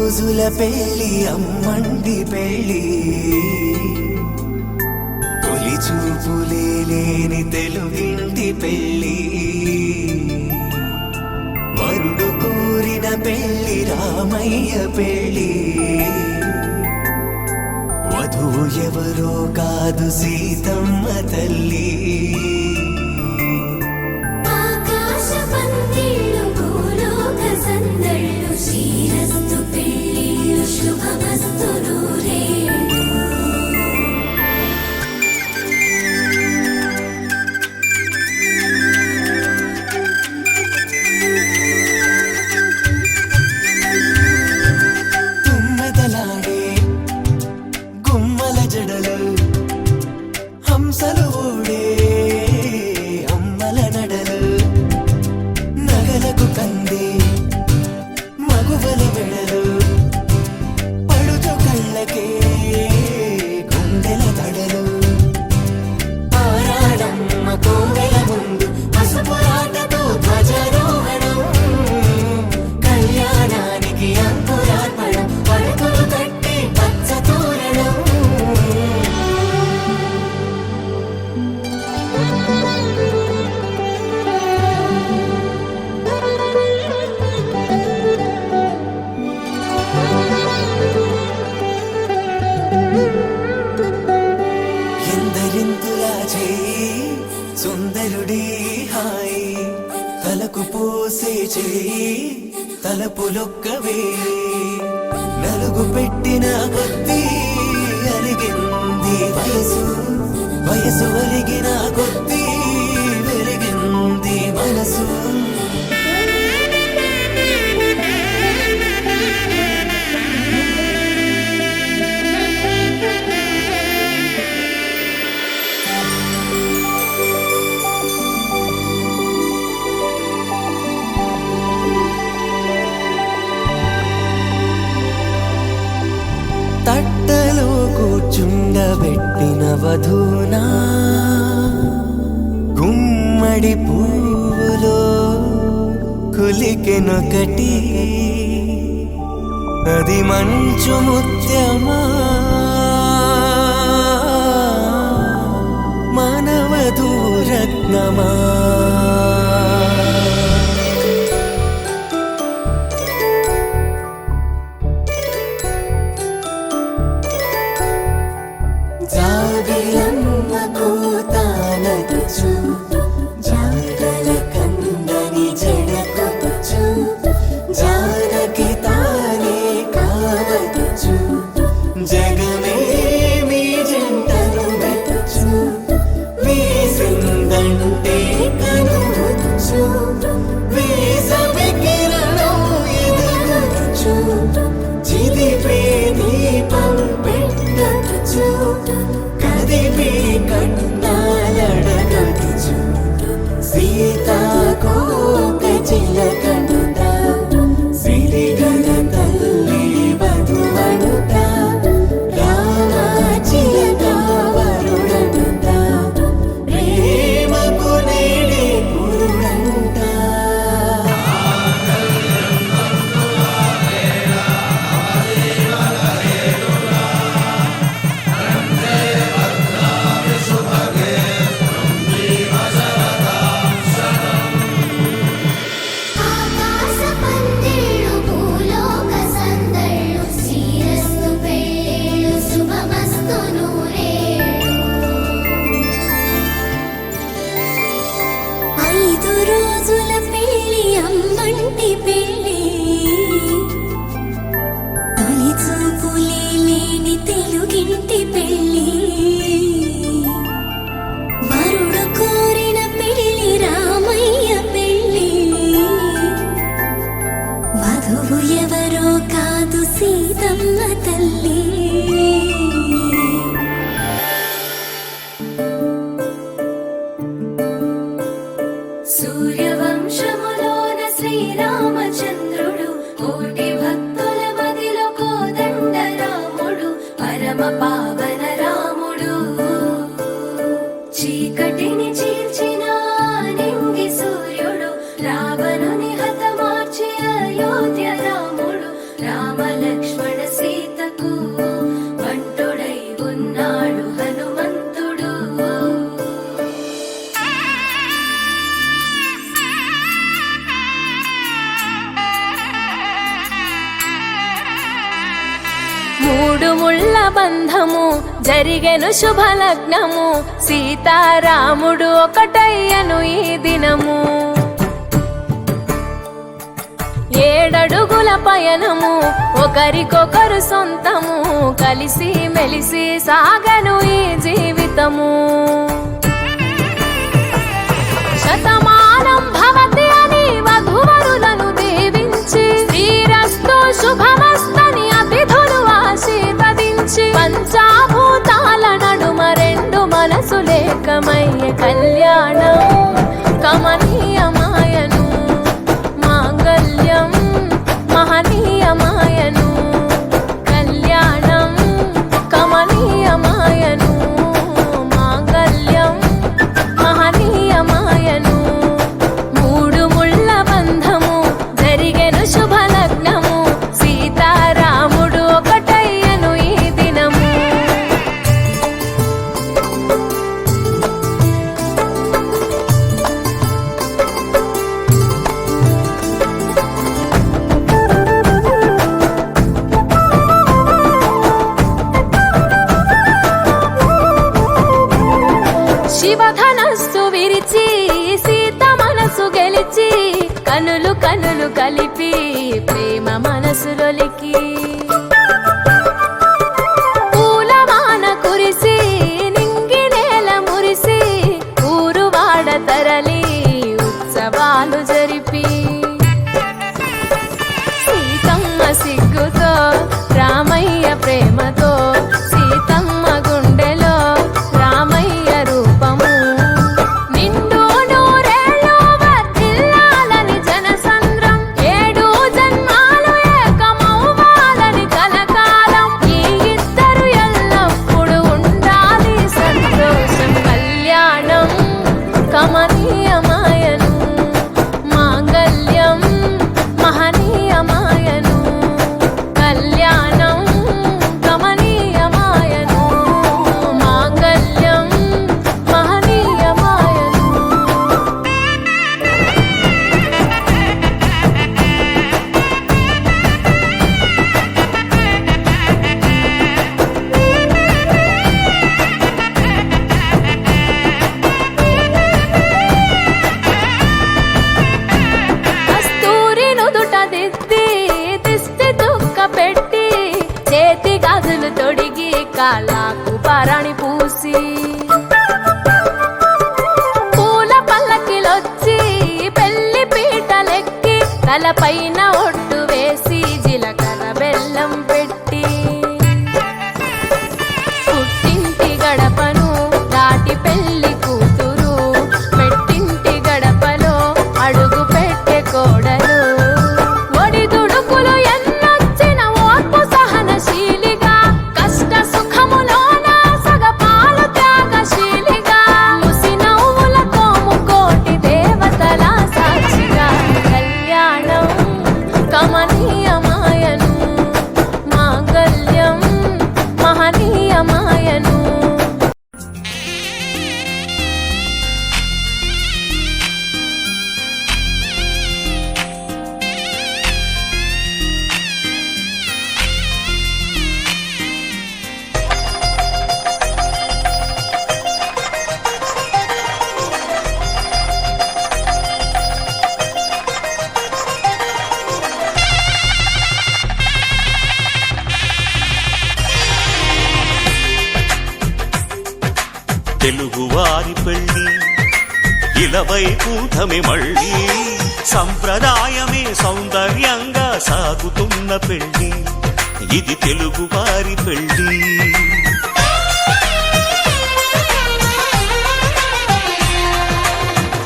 రోజుల పెళ్లి అమ్మండి పెళ్లి తొలి చూపులే లేని తెలుగింటి పెళ్లి వరుడు కోరిన పెళ్లి రామయ్య పెళ్లి వధువు ఎవరో కాదు సీతమ్మ తల్లి శ్రీరస్తు పెళ్ళిళ్ళు శుభమస్తు నూరేళ్ళు. తుమ్మెదలాడే గుమ్మల జడలు హంసలు ఊడే అమ్మల నడలు నగలకు కంది మగువలి మెడలు పడుచు కళ్ళకే గుండెల తడలు ఆరాడమ్మ కోవెల ముందు పసుపురాటతో ధ్వజారోహణం కళ్యాణానికి అంకురార్పణం పడకలు కట్టి పచ్చ తోరణం ఎందరింతులా చేయి సుందరుడి హాయి తలకు పోసే చేయి తలపులొక్కవే నలుగు పెట్టిన కొద్దీ అలిగింది వయసు వయసు ఒలిగిన కొద్దీ వెలిగింది మనసు తట్టలో కూర్చుండబెట్టిన వధూనా గుమ్మడి పువ్వులో కులికెనొకటి అది మంచు ముత్యమా మానవధూ రత్నమా జాబిలమ్మ కూతానదుచు జాడల కందని జడకొచ్చు జానకి తానే కావదుచు జగమే మీ జంటను వెతుచు వీసిందంటే కనువచ్చు వీసవి కిరణం ఎదుగుచు చిదిపే దీపం పెట్టచ్చు కదిపే కన్నాలడగచ్చు సీతాకోక చిలకనుట సిరిగల తల్లి వధువనుట రామ చిలక వరుడనుట ప్రేమకు నేడే పురుడంట. ఆకాశ పందిళ్ళు భూలోక సందళ్ళు శ్రీరస్తు పెళ్ళిళ్ళు శుభమస్తు నూరేళ్ళు. 5 రోజుల పెళ్ళి అమ్మంటి పెళ్ళి తొలి చూపులే లేని తెలుగింటి పెళ్ళి వరుడు కోరిన పెళ్ళి రామయ్య పెళ్ళి వధువు ఎవరో కాదు సీతమ్మ తల్లి. సూర్యవంశములోన శ్రీరామచంద్రుడు కోటి భక్తుల మదిలో కోదండ రాముడు పరమ పావన రాముడు చీకటిని చీల్చిన నింగి సూర్యుడు రావణుని హతమార్చి అయోధ్య రాముడు రామలక్ష్మణ జరిగెను శుభలగ్నము సీతారాముడు ఒకటయ్యను ఈ దినము. 7 అడుగుల పయనము ఒకరికొకరు సొంతము కలిసి మెలిసి సాగను ఈ జీవితము. శతమానం భవతి అని వధువరులను దీవించి శ్రీరస్తు శుభమస్తని అతిథులు ఆశీర్వదించి పంచాభూతాల నడుమ 2 మనసులేకమయ్యే కళ్యాణం కమనీయమాయను మాంగళ్యం మహనీయమాయను కళ్యాణం కమనీయమాయను మాంగళ్యం మహనీయమాయను. 3 ముళ్ళ బంధము జరిగెను శుభలగ్నము సీతారాముడు ఒకటయ్యను ఈ దినము. శివధనస్సు విరిచి సీత మనసు గెలిచి కనులు కనులు కలిపి ప్రేమ మనసులొలికి పూలవాన కురిసి నింగి నేల మురిసి ఊరువాడ తరలి ఉత్సవాలు జరిపి సీతమ్మ సిగ్గుతో రామయ్య ప్రేమతో సీతమ్మ గుండెలో రామయ్య రూపము. నిండు నూరేళ్ళు వర్ధిల్లాలని జనసంద్రం 7 జన్మాలు ఏకమవ్వాలని కలకాలం ఈ ఇద్దరు ఎల్లప్పుడూ ఉండాలి సంతోషం. కళ్యాణం కమనీయమాయను మాంగళ్యం మహనీయమాయను కళ్యాణం కమనీయమాయను మాంగళ్యం మహనీయమాయను. కస్తూరి నుదుట దిద్ది దిష్టి దుక్క పెట్టి చేతి గాజులు తొడిగి కాళ్ళకు పారాణి పూసి పూల పల్లకిలొచ్చి పెళ్లి పీటలెక్కి తలపైన ఒట్టు వేసి జీలకర్ర బెల్లం పెట్టి పుట్టింటి గడపను దాటి పెళ్లి కూతురు పెట్టింటి గడపలో అడుగు పెట్టే కోడలు. ఒడిదుడుకులు ఎన్నొచ్చిన ఓర్పు సహనశీలిగా కష్ట సుఖములోన సగపాలు త్యాగశీలిగా ముసి నవ్వులతో ముకోటి దేవతల సాక్షిగా కళ్యాణం కమనీయమాయను మాంగళ్యం మహనీయమాయను. తెలుగువారి పెళ్ళి ఇలవై కూటమి మళ్ళీ సంప్రదాయమే సౌందర్యంగా సాగుతున్న పెళ్ళి ఇది తెలుగువారి పెళ్ళి.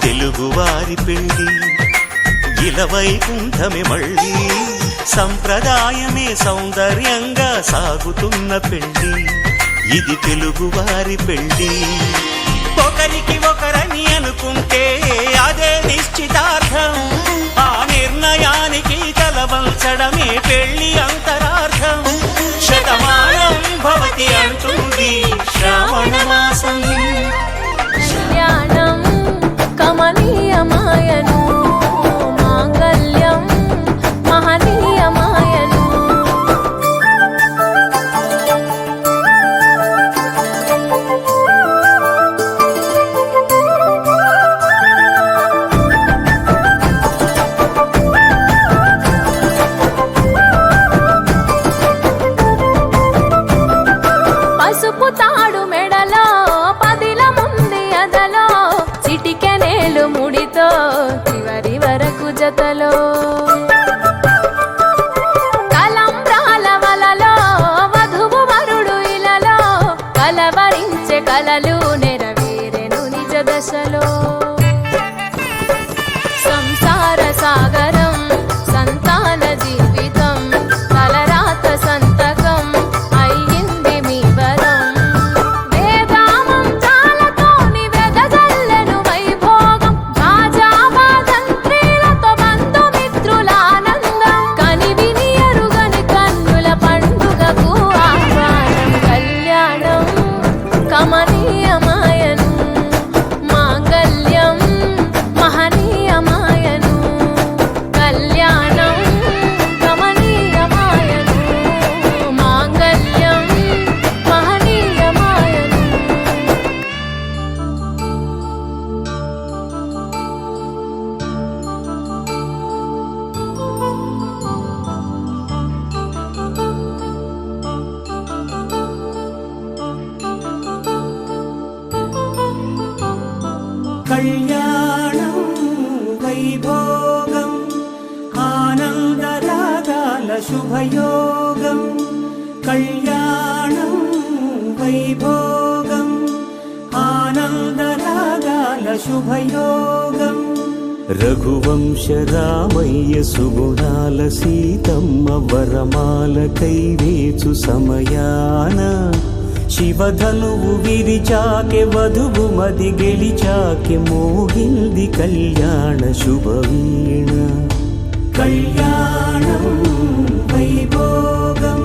తెలుగువారి పెళ్ళి ఇలవై కూటమి మళ్ళీ సంప్రదాయమే సౌందర్యంగా సాగుతున్న పెళ్ళి ఇది తెలుగువారి పెళ్ళి. ఒకరికి ఒకరని అనుకుంటే అదే నిశ్చితార్థం. ఆ నిర్ణయానికి తలవంచడమే పెళ్లి అంతరార్థం. శతమానం భవతి అంటుంది శ్రావణ మాసం. కళ్యాణం కమనీయమాయను మాంగళ్యం మహనీయమాయను. జతలో కలంబ్రాల వలలో వధువు వరుడు ఇలలో కలవరించే కలలు నెరవేరెను నిజ దశలో సంసార సాగరం సంతాన జీవితం తలరాత సంతకం అయ్యింది మీ వరం వేదామంత్రాలతోని వెదజల్లెను వైభోగం రాజావాదంత్రీలతో బంధుమిత్రుల ఆనందం కనివిని ఎరుగని కన్నుల పండుగకు ఆహ్వానం కళ్యాణం కమనీయమాయను మాంగళ్యం మహనీయమాయను కళ్యాణం కమనీయమాయను మాంగళ్యం మహనీయమాయను కళ్యాణం వైభోగం ఆనందరాగాల శుభయోగం కళ్యాణం వైభోగం ఆనందరాగాల శుభయోగం రఘువంశ రామయ్య సుగుణాల సీతమ్మ వరమాల కైవేచు సమయాన శివధనువు విరిచాకె వధువు మది గెలిచాకె మోగింది కళ్యాణ శుభవీణ కళ్యాణం వైభోగం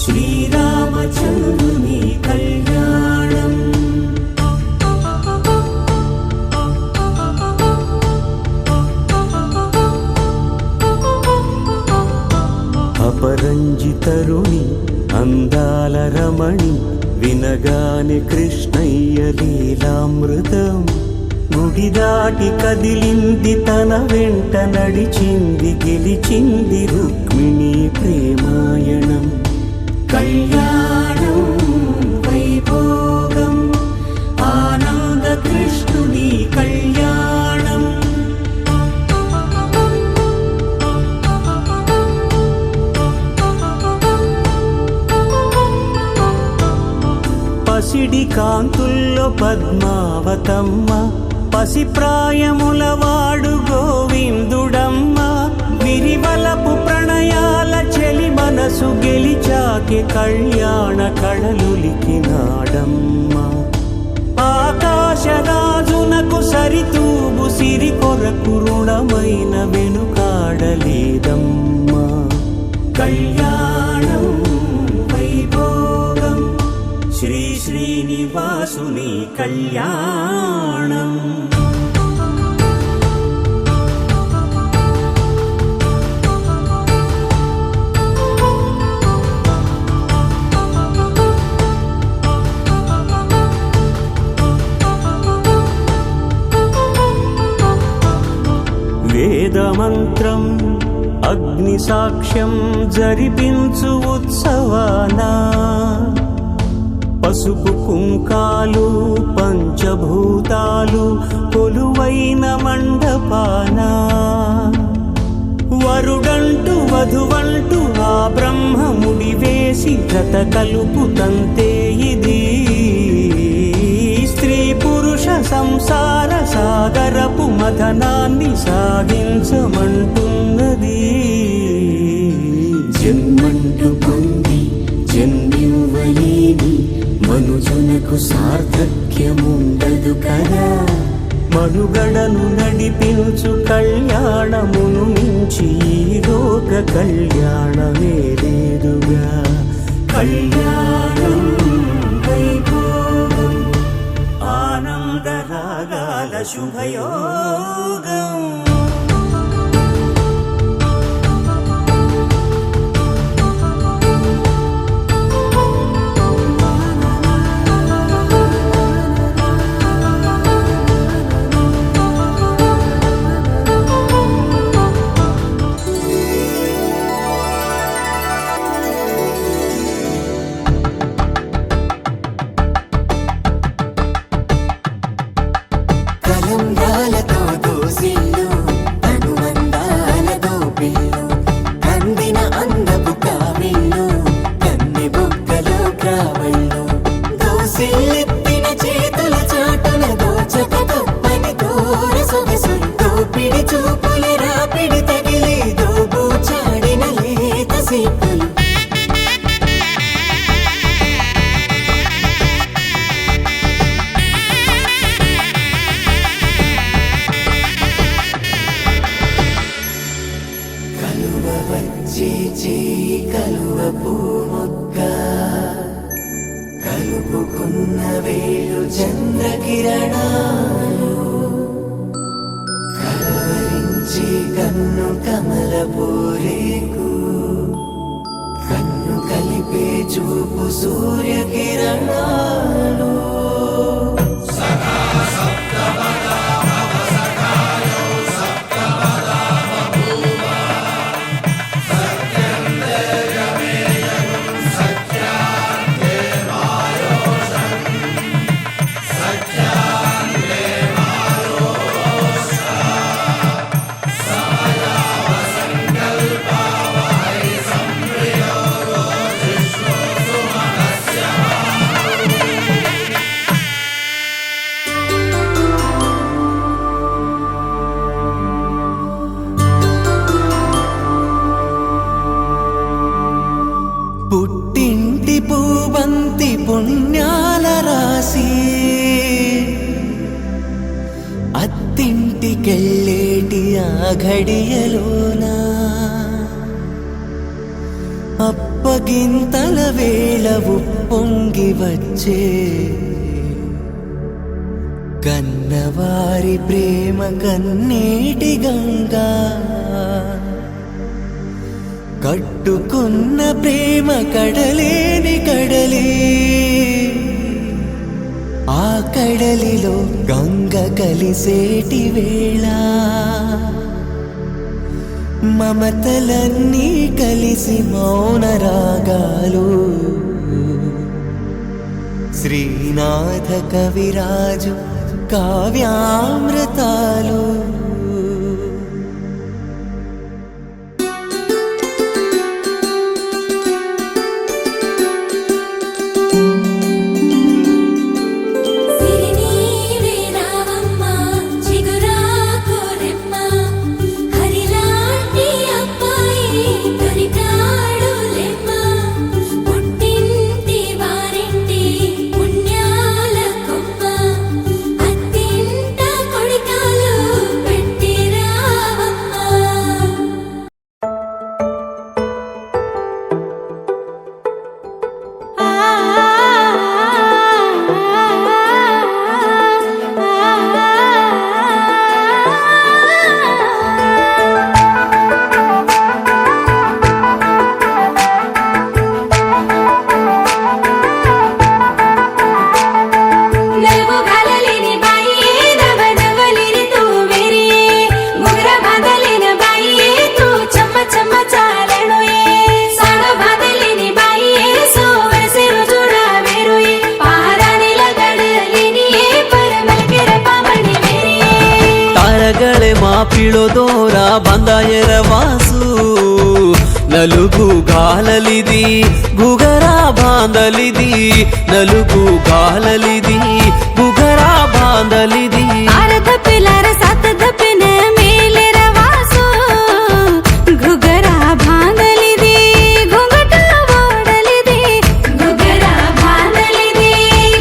శ్రీరామచంద్రుని కళ్యాణం అపరంజితరుణి అందాల రమణి వినగానే కృష్ణయ్య లీలామృతం గుడి దాటి కదిలింది తన వెంట నడిచింది గెలిచింది రుక్మిణి ప్రేమాయణం కళ్యాణం వైభోగం ఆనంద కృష్ణుని కళ్యాణం పసిడి కాంతుల్లో పద్మావతమ్మ పసిప్రాయముల వాడు గోవిందుడమ్మ విరివలపు ప్రణయాల చెలి మనసు గెలిచాకే కళ్యాణ కళలులికినాడమ్మ ఆకాశరాజునకు సరితూబు సిరి కొరకు రుణమైన వెనుకాడలేదమ్మా కళ్యాణం వైభోగం శ్రీ శ్రీనివాసుని కళ్యాణం వేదమంత్రం అగ్ని సాక్ష్యం జరిపించు ఉత్సవానా పసుపు కుంకాలు పంచభూతాలు కొలువైన మండపాన వరుడంటూ వధువంటూ ఆ బ్రహ్మముడి వేసి జత కలుపుతంతే ఇది స్త్రీ పురుష సంసార సాగరపు మథనాన్ని సాగించమంటున్నది జన్మంటూ పొంది జన్మివ్వలేని మనుజునకు సార్థక్యముండదు కదా మనుగడను నడిపించు కళ్యాణమును మించి ఈ లోక కళ్యాణమే లేదుగా కళ్యాణం వైభోగం ఆనందరాగాల శుభయోగం కలంబ్రాలతో దోసిల్లు చూపు సూర్యకిరణాలు పుట్టింటి పూబంతి పుణ్యాల రాసి అత్తింటికెళ్ళేటి ఆ ఘడియలోనా అప్పగింతల వేళ ఉప్పొంగి వచ్చే కన్నవారి ప్రేమ కన్నీటి గంగా కట్టుకున్న ప్రేమ కడలేని కడలి ఆ కడలిలో గంగ కలిసేటి వేళ మమతలన్నీ కలిసి మౌన రాగాలు శ్రీనాథ కవిరాజు కావ్యామృతాలు సిరినీవే రావమ్మ చిగురాకు రెమ్మ హరిలాంటి అబ్బాయి దొరికాడు లెమ్మ పుట్టింటి వారింటి పుణ్యాల కొమ్మ అత్తింట కొడికాలు పెట్టి రావమ్మ నలుగు గలలిని బాయే నవనవలిని తూ వెరియే ముగర బాదలిన బాయే తూ చమ్మ చమ్మ చాలణుయే సాడ బాదలిని బాయే సో వెసిరు జుడా వెరుయే పారానిల గడలిని ಪರಮಲ್ಕೆರ ಪಾಮಣಿ ವೆರಿಯೇ ತಾರಗಳೆ ಮಾಪಿಳೋದೋರ ಬಂದಾಯರ ವಾಸು ನಲುಗು ಗಾಲಲಿದಿ ಗುಗರ ಬಾಂದಲಿದಿ ನಲುಗು ಗಾಲಲಿದಿ ಗುಗರ ಬಾಂದಲಿದಿ ಆರದ ಪಿಲರ ಸತದ ಪಿನ ಮೇಲೆರ ವಾಸು ಗುಗರ ಬಾಂದಲಿದಿ ಗುಂಗಟ ಓಡಲಿದಿ ಗುಗರ ಬಾಂದಲಿದಿ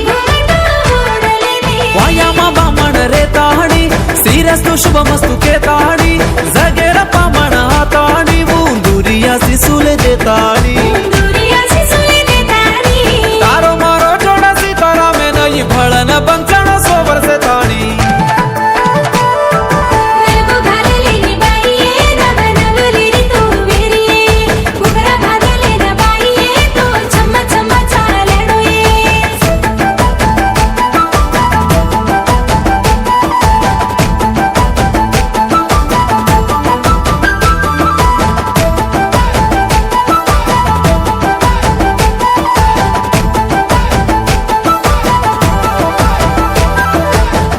ಗುಂಗಟ ಓಡಲಿದಿ ವಾಯಾಮ ಬಾಮಣ ರೇ ತಾಣಿ ಶ್ರೀರಸ್ತು ಶುಭಮಸ್ತು ಕೆ ತಾಣಿ ಜಗೆರ ಪಾಮಣ ತಾಣಿ ಊಂದುರಿಯ ಸಿಸುಲೆ ದೆ ತಾಣಿ ದುರಿಯ ಸಿಸುಲೆ ದೆ ತಾಣಿ तारो मारो जोड़ा सितारा में नई भड़न बंचन सोबर से तानी ನಲುಗು ಗಲಲಿನಿ ಬಾಯಿಯೇ ನವನವಲಿನಿ ತೂ ವೆರಿಯೇ ಮುಗರ ಬಾದಲಿನ ಬಾಯಿಯೇ ತೂ ಚಮ್ಮ ಚಮ್ಮ ಚಾಲಣುಯೇ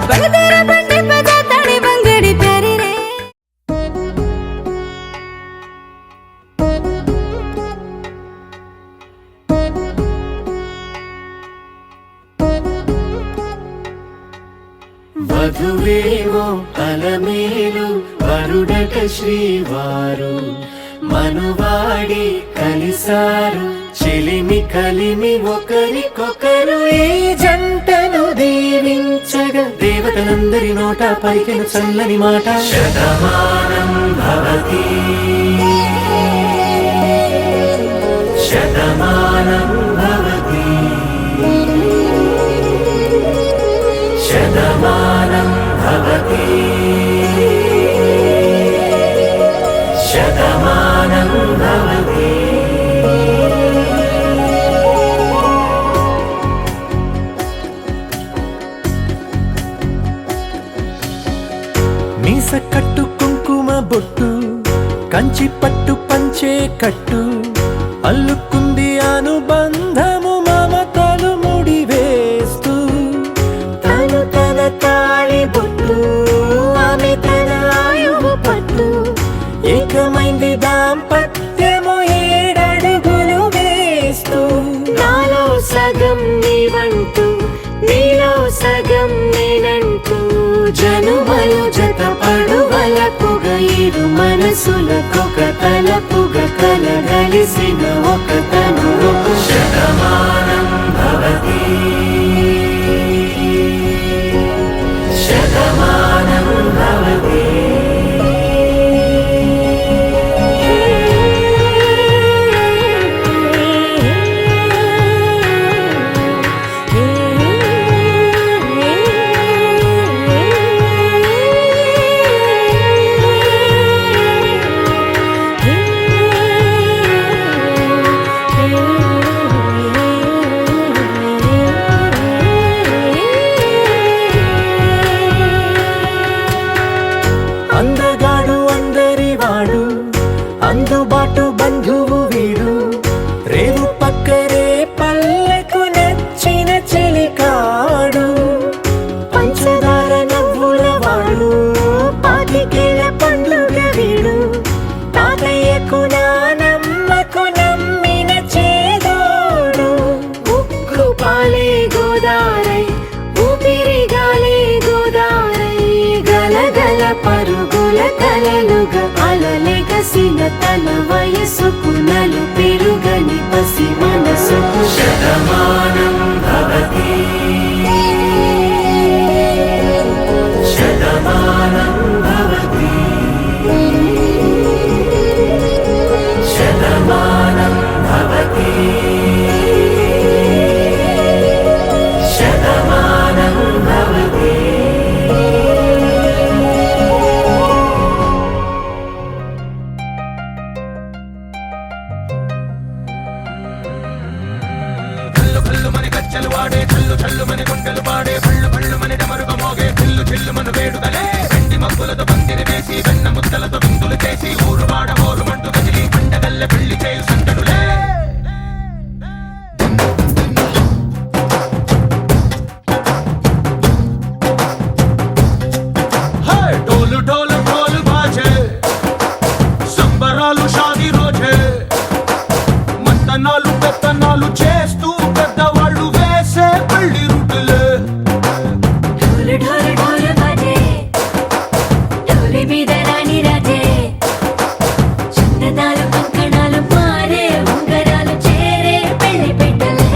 ಬಗದರ ಬಂಡೆ ಪದ ತಣಿ ಬಂಗಡಿ ಪ್ಯಾರಿರೇ వధువేవో అలమేలు వరుడట శ్రీవారు మనువాడి కలిసారు చెలిమి కలిమి ఒకరికొకరు ఈ జంటను దీవించగా దేవతలందరి నోట పలికిన చల్లని మాట శతమానం భవతి శతమానం భవతి శతమానం భవతి శతమానం భవతి మీస కట్టు కుంకుమ బొట్టు కంచి పట్టు పంచే కట్టు అల్లుకుంది అనుబంధము మమతలు ముడివేస్తూ తను తన తాళి బొట్టు ఆమె తన ఆయువు పట్టు ఏకమైంది దాంపత్యము 7 అడుగులు వేస్తూ నాలో సగం నీవంటూ నీలో సగం నేనంటూ జనుమలు జత పడువలపుగ ఇరు మనసులకొక తలపుగ కలగలిసిన ఒక తను శతమానం భవతి శతమానం భవతి అందగాడు అందరి వాడు అందుబాటు బంధువు వీడు రేవు పక్కరే పల్లెకు నచ్చిన చెలికాడు పంచదార నవ్వుల వాడు పాతికేల పండ్లుగ వీడు తాతయ్యకు నానమ్మకు నమ్మిన చేదోడు ఉక్కు పాలే గోదారై ఊపిరి గాలే గోదారై గలగల పరుగుల కలలుగ అలలెగసిన తన వయసుకు నలు పెరుగని పసి మనసుకు శతమానం భవతి శతమానం భవతి శతమానం భవతి శతమానం భవతి ढोल ढोल ढोल बाजे సంబరాలు షాదీ రోజే మంతనాలు పెత్తనాలు చేస్తూ పెద్దవాళ్ళు వేసే పెళ్లి రుటులే ढोल ढोल ढोल बाजे ढोली మీద రాణి రాజే చందనాలు కంకణాలు మారే ఉంగరాలు చేరే పెళ్లి పెట్టలే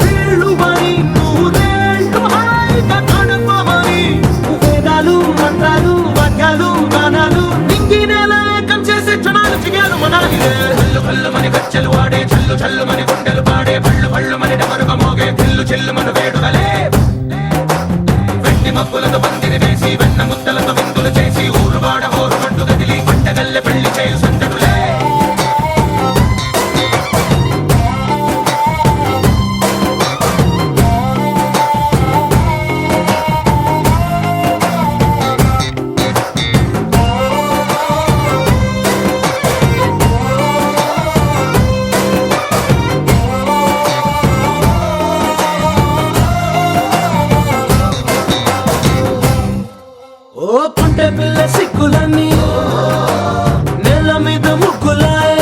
వీళ్ళు మరి నూరేళ్ళు హాయిగా గడపమని వేదాలు మంత్రాలు వాక్యాలు గానాలు నింగినేల ఏకం చేసే క్షణాలు చిగాలు మనాలిలే కళ్ళు కళ్ళు మని గచ్చెలు వాడే చల్లు చల్లు మని గుండెలు పాడే పళ్ళు పళ్ళు మని డమరుగ మోగే పిల్లు చెల్లు మన వేడుదలే వెండి మబ్బులతో పందిరి వేసి వెన్న ముద్దలతో విందులు చేసి ఊరు వాడ ఊరు మంటు గదిలి పంటగల్లె పెళ్లి చేయు సందడులే ఓ పుంటె పిల్ల సిగ్గులన్నీ నెల మీద ముగ్గులాయ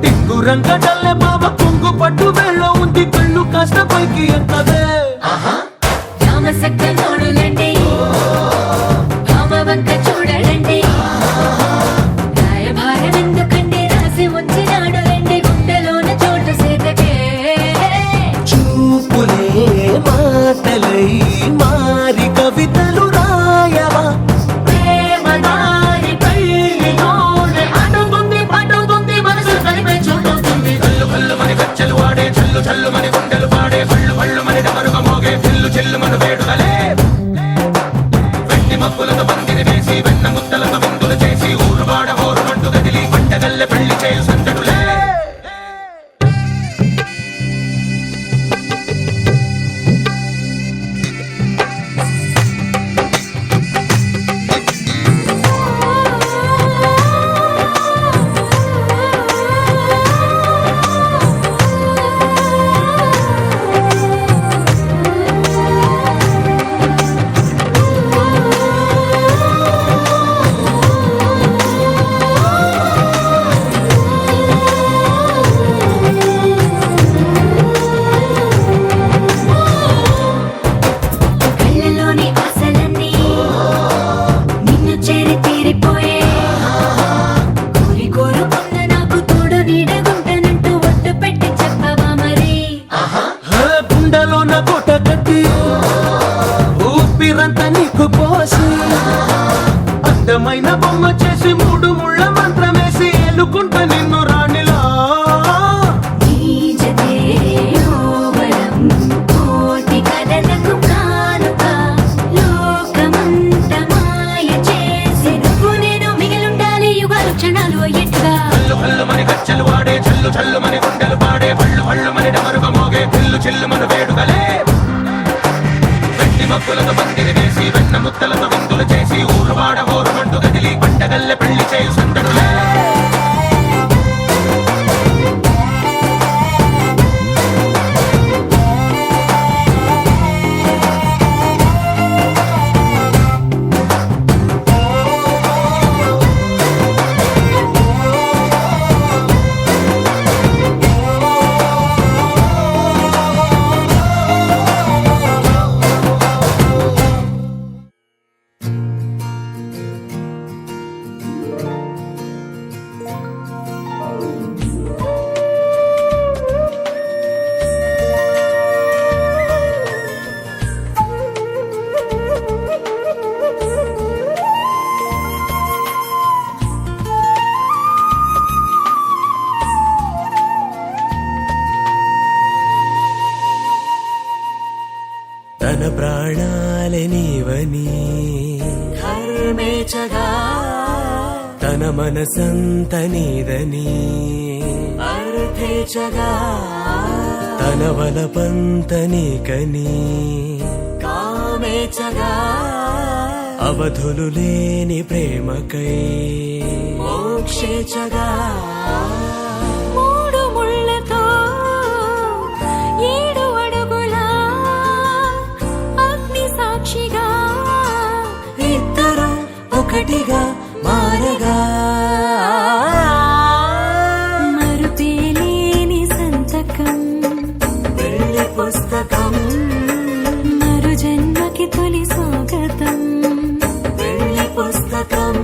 టింగు రంగడల్లె బాబా కొంగు పట్టు వెళ్ళ ఉంది కళ్ళు కాస్త పైకి ఎత్తదే రామ సక్క నోడులండి రామ వంక చూడడండి రాయభారం ఎందుకండి రాసి ఉంచినాడు రండి గుండెలోన చోటు సేతకే చూపులే మాటలై మారి కవితలు రాయవా ప్రేమ దారి పెళ్లి నోడు అడుగుంది మనసు కలిపే చోటొస్తుంది కళ్ళు కళ్ళు మని గచ్చెలు వాడే చల్లు చల్లు మని గుండెలు పాడే పళ్ళు పళ్ళు మని డమ అందమైన బొమ్మ చేసి మూడు ముళ్ళ మంత్రమేసి ఎలుకుంట నిన్ను రాణిలా నీజతే ఓవరం కోటి కలలకు కానుక లోకమంత మాయ చేసి నువ్వు నేను మిగిలుండాలి యుగాలు క్షణాలు అయ్యేట్టుగా హల్లు హల్లు మని గచ్చలు వాడే చల్లు చల్లు మని గుండెలు పాడే పళ్ళు పళ్ళు మని డమరుగ మోగే పిల్లు చిల్లు మన వేడుకలే వెట్టి మబ్బులతో పందిరి వేసి వెన్న ముత్తలతో విందులు చేసి ఊరు వాడ ఊరు మండు కదిలి పంటగల్లె పెళ్లి చేయు సందడులే తన ప్రాణాలే నీవని హర్మేచగా తన మనసంత నీదని అర్థేచగా తన వలపంత నీకని కామేచగా అవధులు లేని ప్రేమకై మోక్షేచగా మూడు ముళ్ళతో 7 అడుగుల అగ్ని సాక్షిగా ఇద్దరు ఒకటిగా మారగా మరుపేలేని సంతకం పెళ్లి పుస్తకం మరు జన్మకి తొలి స్వాగతం పెళ్లి పుస్తకం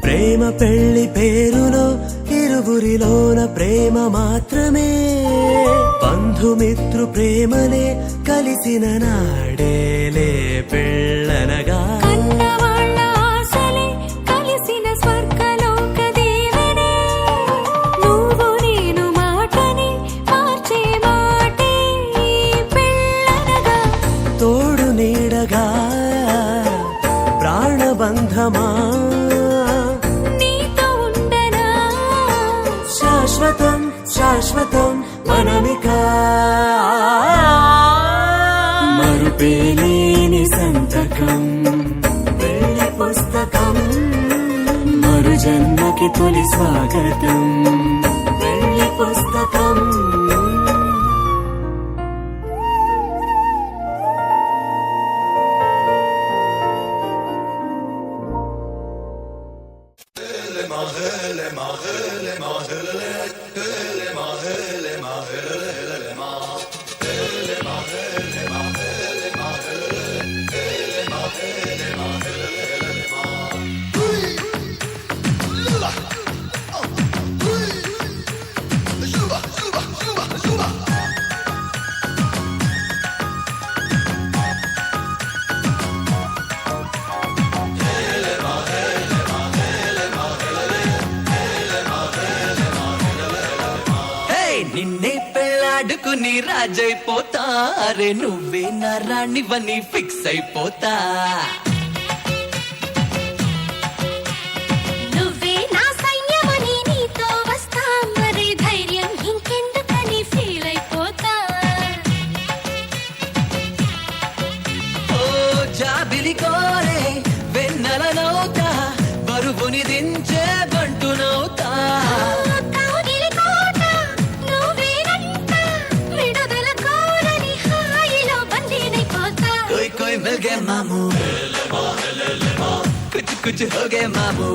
ప్రేమ పెళ్లి పేరులో ఇరువురిలోన ప్రేమ మాత్రమే బంధుమిత్రు ప్రేమలే కలిసిన నాడేలే పెళ్ళనగా కన్నవాళ్ళ ఆశలే కలిసిన స్వర్గలోక దేవనే నువ్వు నేను మాటని మార్చే మాటే పెళ్ళనగా తోడు నీడగా ప్రాణబంధమా నీతో ఉండనా శాశ్వతం శాశ్వతం మనమిక మరుపేలేని సంతకం పెళ్లి పుస్తకం మరు జన్మకి తొలి స్వాగతం పెళ్లి పుస్తకం నిన్నే పెళ్ళాడుకుని రాజైపోతా అరే నువ్వే నా రాణివని ఫిక్స్ అయిపోతా నువ్వే నా సైన్యమని నీతో వస్తా మరి ధైర్యం ఇంకెందుకని ఫీల్ అయిపోతా ఓ జాబిలి కోరే వెన్నెలనవుతా బరువుని దించే బంటునవుతా కౌగిలి కోట నువ్వేనంట విడుదల కోరని హాయిలో బందీనైపోతా कोई कोई मिल गए मामू कुछ कुछ हो गए मामू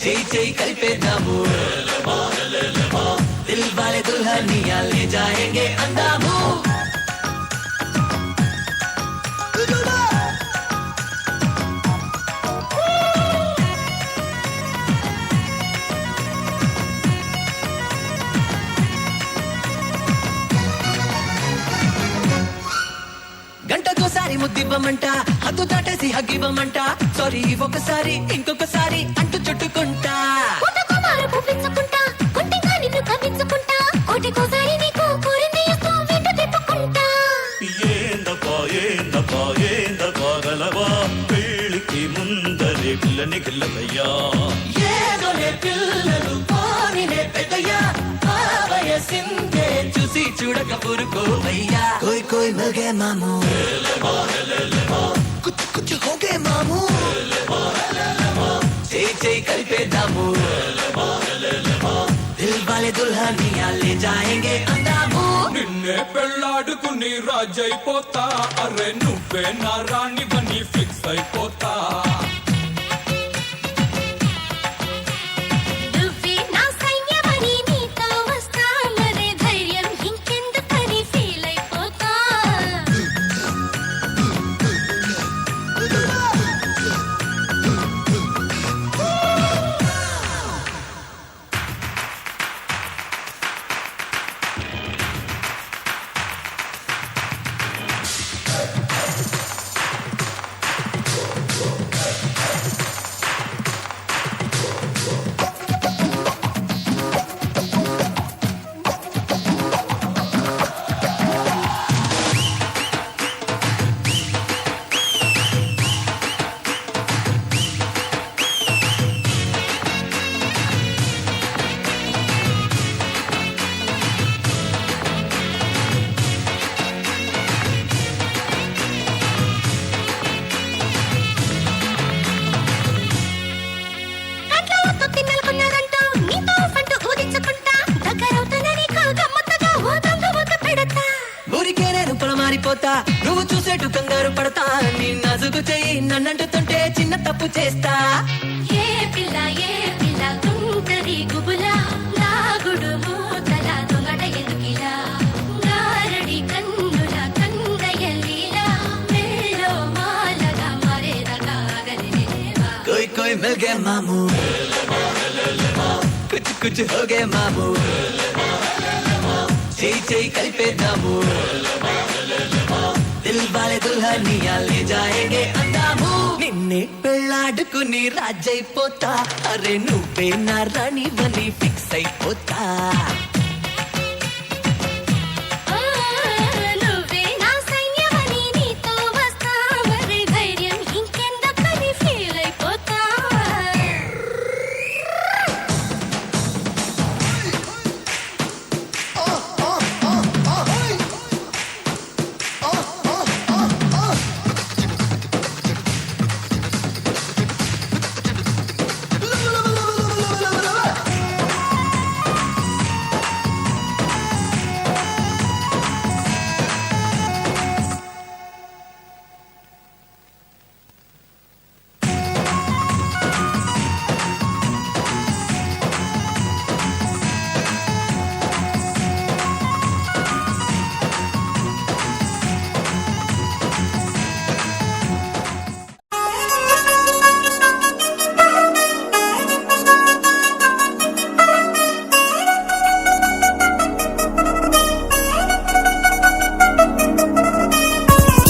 चई चई కలిపే दामू दिल वाले दुल्हनिया ले जाएंगे अंदामू ఒక్కసారి ముద్దివ్వమంట హద్దు దాటేసి హగ్గివ్వమంట సారీ ఒకసారి ఇంకొకసారి అంటూ చుట్టుకుంటా కుమారు పువ్వించుకుంటా కొంటిగా నిన్ను కవ్వించుకుంటా కోటికోసారి నీకు కోరింది ఇస్తూ వెంట తిప్పుకుంటా ఏందబ్బా గలవా పెళ్ళికి ముందరే పిల్లని గిల్లవయ్యా ఏదోలే పిల్లలు పోనిలే పెద్దయ్యా ఆ వయసిందే చూసి చూడక పురుకోవయ్యా కోయ్ కోయ్ మిల్గే మాము కుచ్చు కుచ్చు హోగే మాము చేయి చేయి కలిపేద్దాము దిల్ వాలే దుల్హనియా లే జాయేంగే అందాము నిన్నే పెళ్ళాడుకుని రాజైపోతా అరే నువ్వే నా రాణివని ఫిక్స్ అయిపోతా నువ్వే నా సైన్యమని నీతో వస్తా మరే ధైర్యం ఇంకెందుకని ఫీల్ అయిపోతా కంట్లతో తిన్నెలకున్నారంటూ నీతో పంటూ ఊదించుకుంటా దగ్గరవుతున్న నీకు గమ్మత్తుగా ఓ దొంగ పెడతా ఊరికే నేను పొలమారిపోతా నువ్వు చూసేటు కంగారు పడతా నీ నజుకు చెయ్యి నన్నంటుతుంటే చిన్న తప్పు చేస్తా ఏ పిల్ల తుంటరి గుబుల నాగుడు మూతల దొంగడ ఎదుకిలా గారడి కన్నుల కందయ లీలా మెల్లో మాలగా మరేదగా గలిలేవా कोई कोई मिल गया मामू कुछ कुछ हो गया मामू చేయి చేయి కలిపేద్దాము దిల్ వాలే దుల్హనియా లే జాయేంగే అందాము నిన్నే పెళ్ళాడుకుని రాజైపోతా అరే నువ్వే నా రాణివని ఫిక్స్ అయిపోతా నువ్వే నా సైన్యమని నీతో వస్తా మరే ధైర్యం ఇంకెందుకని ఫీల్ అయిపోతా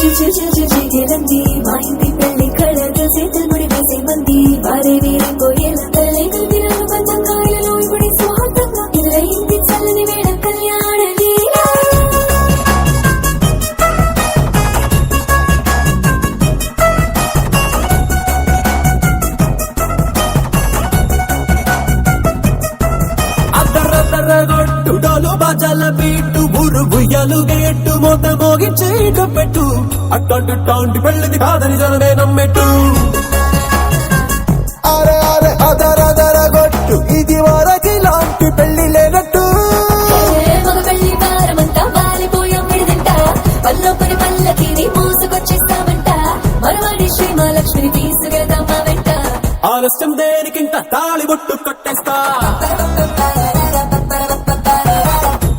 చిటిలంది మా ఇంటి పెళ్లి కళగా చేతులు ముడి వేసే మంది వారే వీరే కోయేల తల్లి కల్పినారు పంచంగాయలలో ఇప్పుడు స్వాతంగా ఎదురైంది చల్లని వేళ కళ్యాణ లీల అద్దరద్దరగొట్టు డోలు బాజాల బీటు ఊరు బుయ్యలు గేట్టు మోత మోగించేట పెట్టు అట్టంటి టాంటి పెళ్ళిది కాదని జనమే నమ్మెట్టు అరే అరే అదరదరగొట్టు ఇది వరకి లాంటి పెళ్లి లేనట్టు మగ పెళ్లి వారమంతా వాలిపోయాం విడిదంట పల్లొకరి పల్లకిని మోసుకొచ్చేస్తామంట మరవాడి శ్రీ మహాలక్ష్మిని తీసుకెళ్దామా వెంట ఆలస్యం దేనికింత తాళి బొట్టు కట్టేస్తా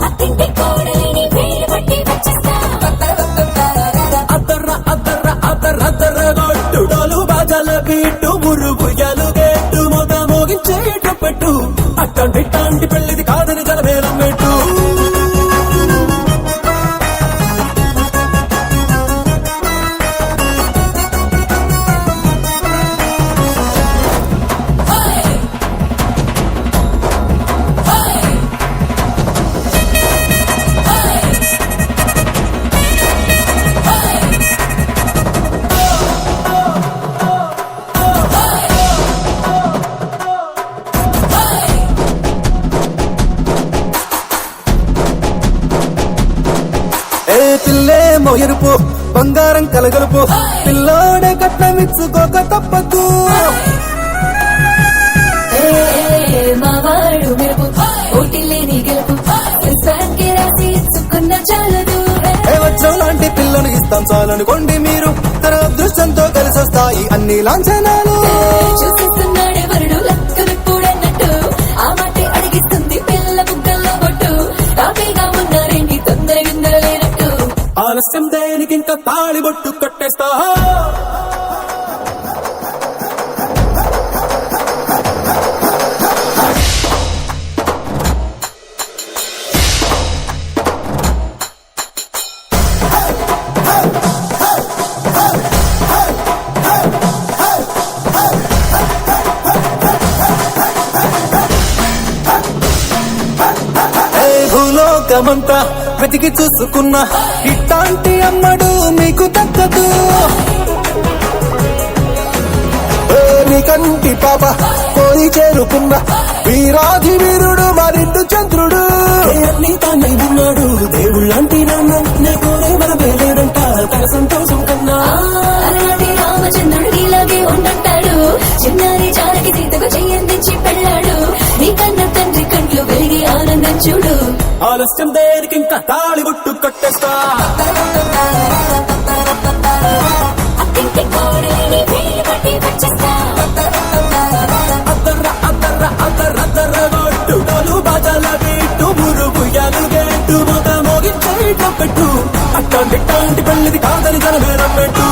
అత్తింటి కోడలిని పేరు పట్టి వచ్చేస్తా అద్దర్ర అద్దర్ర అద్దర్ర అద్దరగొట్టు డోలు బాజాల బీటు ఊరు బుయ్యలు గేట్టు మోత మోగించేట పెట్టు అట్టంటి టాంటి పెళ్లిది కాదని జనమే నమ్మెట్టు బంగారం కలగలుపు పిల్లోడే కట్నమిచ్చుకోక తప్పదు మావాడు మెరుపు పోటీ లేని గెలుపు ఫ్యాన్కి రాసి ఇచ్చుకున్న చాలదు వజ్రం లాంటి పిల్లను ఇస్తాం చాలనుకోండి మీరు తన అదృష్టంతో కలిసి వస్తాయి అన్ని లాంఛనాలు చూస్తున్నాడే వరుడు లక్కనప్పుడన్నట్టు ఆ మాట అడిగిస్తుంది పిల్ల బుగ్గల్లో బొట్టు హ్యాపీగా ఉన్నారేంటి తొందర లేనట్టు ఆలస్యం దేనికి ఇంకా తాళి బొట్టు కట్టేస్తా భూలోకమంతా వెతికి చూసుకున్నా ఇట్లాంటి అమ్మడు మీకు దక్కదు నీ కంటి పాప కోరి చేరుకున్న వీరాధి వీరుడు మరిండు చంద్రుడు అన్ని తానే ఉన్నాడు దేవుళ్ళంటి నాన్న నే కోరే మనమే లేదంట తన సంతోషం కన్నా అలాంటి రామచంద్రుడు ఇలాగే ఉండంటాడు చిన్నారి జానకి సీతకు చెయ్యందించి పెళ్ళాడు నీ కన్న తండ్రి కంట్లు వెలిగి ఆనందం చూడు ఆలస్యం దేనికి ఇంకా తాళి బొట్టు కట్టేస్తా అత్తింటి కోడలిని వేలు పట్టి వచ్చేస్తా అద్దర్ర అద్దర్ర అద్దర్ర అద్దర్ర గొట్టు డోలు బాజాల బీటు మురుగుయాలు గేటు మొద మోగించేట పెట్టు అట్టాంటి పెళ్లిది కాదని జనమేరం పెట్టు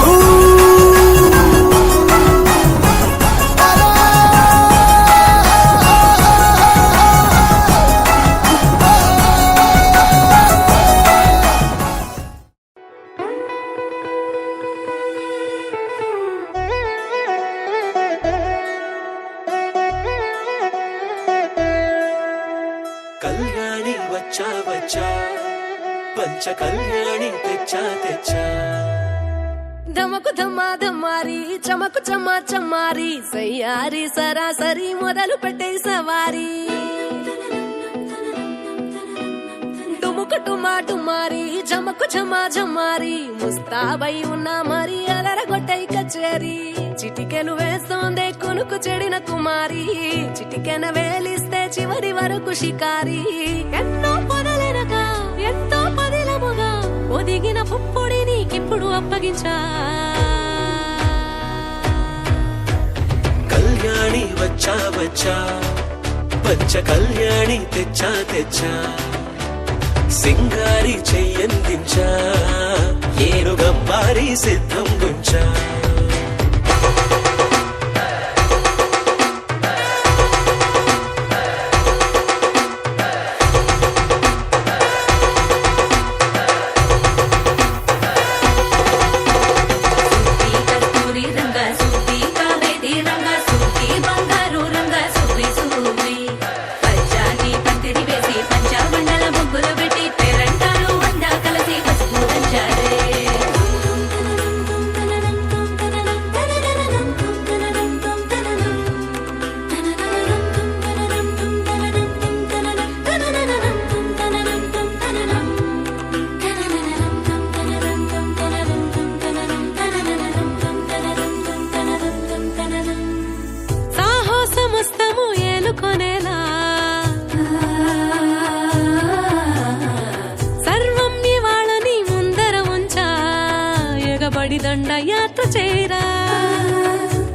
కళ్యాణి వచ్చా వచ్చా పంచ కళ్యాణి తెచ్చా తెచ్చా ధమకు ధమ్మా ధమ్మారి చమకు చమ్మా చమ్మారి సయ్యారి సరాసరి మొదలు పెట్టే సవారి డుముకు టుమా టుమారి జమకు ఝమా ఝమ్మారి ముస్తాబై ఉన్నా మరి అలరగొట్టై కచేరి చిటికెలు వేస్తోందే కొనుకు చెడిన కుమారి చిటికెన వేలిస్తే చివరి వరకు షికారి ఎన్నో పొదలెనక ఎంతో పదిలముగా ఒదిగిన పుప్పొడి నీకిప్పుడు అప్పగించా కళ్యాణి వచ్చా వచ్చా పంచ కళ్యాణి తెచ్చా తెచ్చా సింగారి చెయ్యందించా ఏనుగంబారి సిద్ధం గుంచా దండయాత్ర చేరా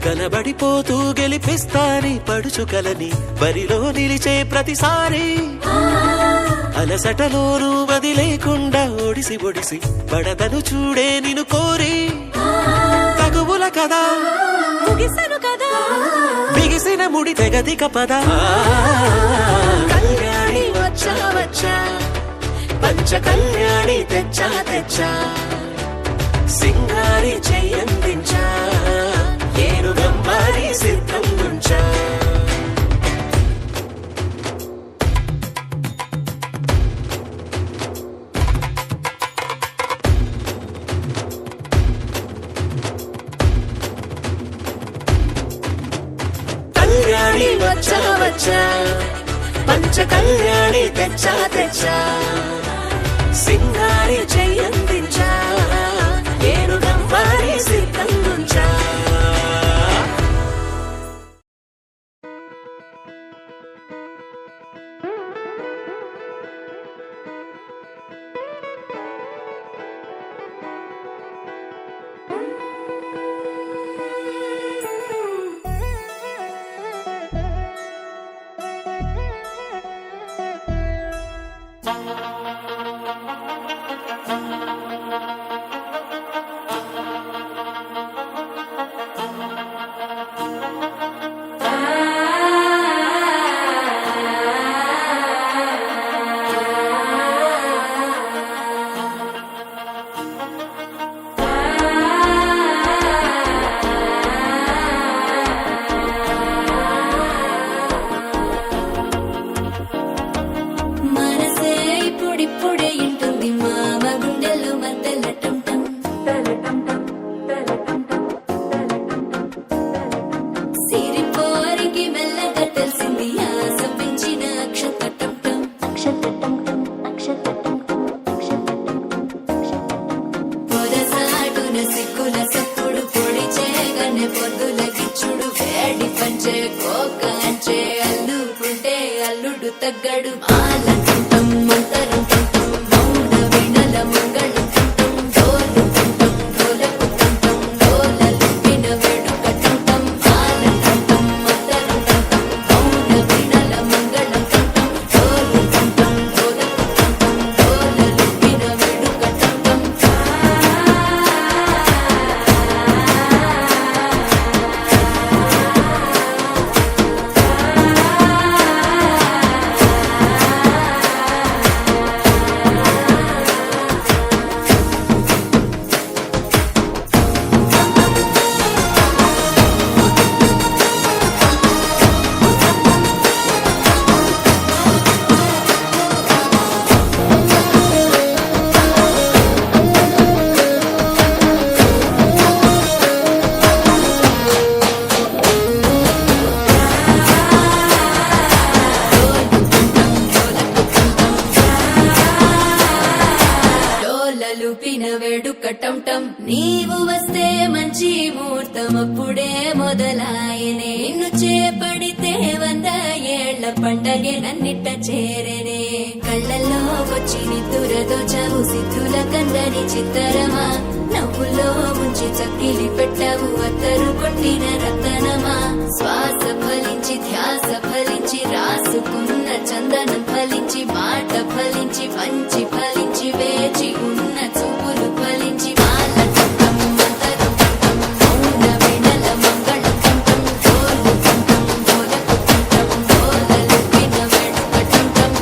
కనబడిపోతూ గెలిపిస్తాని పడుచుకలని బరిలో నిలిచే ప్రతిసారి అలసటలోనూ వదిలేకుండా ఒడిసి ఒడిసి పడదను చూడే నిన్ను కోరి తగువుల కదా ముగిసను కదా బిగిసిన ముడి తెగదిక పద కళ్యాణి వచ్చా వచ్చా పంచ కళ్యాణి తెచ్చా తెచ్చా సింగారి చెయ్యందించా ఏనుగంబారి సిద్ధం గుంచా కళ్యాణి వచ్చా వచ్చా పంచ కళ్యాణి తెచ్చా తెచ్చా సింగారి చెయ్యందించా ఏనుగ సప్పుడు పొడి చేయగానే పొద్దుల గిచ్చుడు వేడి పంచే కోక అంచే అల్లుకుంటే అల్లుడు తగ్గడు మాలంటుంటాం మంతరం తుంటాం మౌన వినల మంగళం తుంటాం డోలు తుంటాం డోలకు తుంటాం డోలలు విన వేడుక తుంటాం మాలంటుంటాం మంతరం తుంటాం మౌన వినల మంగళం తుంటాం డోలు తుంటాం డోలకు తుంటాం డోలలు విన వేడుక తుంటాం డోలలు పిన వేడుకటంటం నీవు వస్తే మంచి ముహూర్తం అప్పుడే మొదలాయనే నిన్ను చేపడితే 100 ఏళ్ల పండగే నన్నిట్ట చేరనే కళ్ళల్లో వచ్చి నిద్దురదో చవు సిద్ధుల కందని చిత్తరమా నవ్వులో ముంచి చక్కిలి పెట్టవు అత్తరు కొట్టిన రతనమా శ్వాస ఫలించి ధ్యాస ఫలించి రాసుకున్న చందనం ఫలించి మాట ఫలించి పంచి ఫలించి వేచి ఉన్న చూపులు ఫలించి మాల తుంటం మంతరం తుంటం మౌన వినల మంగళం తుంటం డోలు తుంటం డోలకు తుంటం డోలలు విన వేడుక తుంటం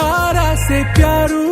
आरा से प्यारू